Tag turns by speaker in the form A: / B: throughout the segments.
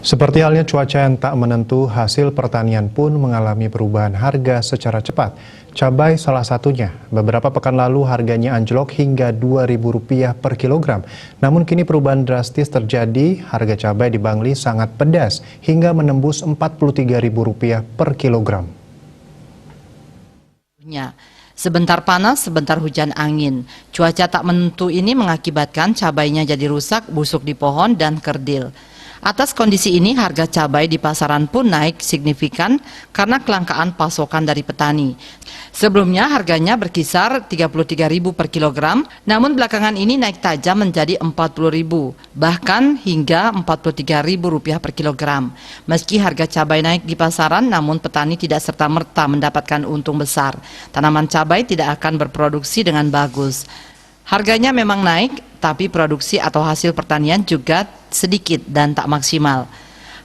A: Seperti halnya cuaca yang tak menentu, hasil pertanian pun mengalami perubahan harga secara cepat. Cabai salah satunya. Beberapa pekan lalu harganya anjlok hingga Rp2.000 per kilogram. Namun kini perubahan drastis terjadi, harga cabai di Bangli sangat pedas hingga menembus Rp43.000 per kilogram.
B: Sebentar panas, sebentar hujan angin. Cuaca tak menentu ini mengakibatkan cabainya jadi rusak, busuk di pohon, dan kerdil. Atas kondisi ini, harga cabai di pasaran pun naik signifikan karena kelangkaan pasokan dari petani. Sebelumnya harganya berkisar Rp33.000 per kilogram, namun belakangan ini naik tajam menjadi Rp40.000, bahkan hingga Rp43.000 per kilogram. Meski harga cabai naik di pasaran, namun petani tidak serta-merta mendapatkan untung besar. Tanaman cabai tidak akan berproduksi dengan bagus. Harganya memang naik, tapi produksi atau hasil pertanian juga sedikit dan tak maksimal.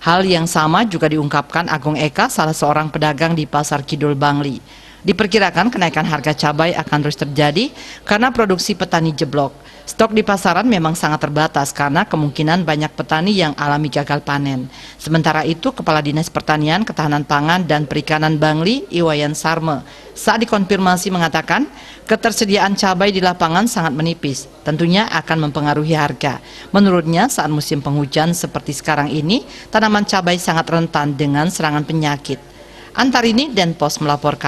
B: Hal yang sama juga diungkapkan Agung Eka, salah seorang pedagang di Pasar Kidul Bangli. Diperkirakan kenaikan harga cabai akan terus terjadi karena produksi petani jeblok. Stok di pasaran memang sangat terbatas karena kemungkinan banyak petani yang alami gagal panen. Sementara itu, Kepala Dinas Pertanian, Ketahanan Pangan, dan Perikanan Bangli, Iwayan Sarme, saat dikonfirmasi mengatakan ketersediaan cabai di lapangan sangat menipis, tentunya akan mempengaruhi harga. Menurutnya, saat musim penghujan seperti sekarang ini, tanaman cabai sangat rentan dengan serangan penyakit. Antarini, Denpos melaporkan.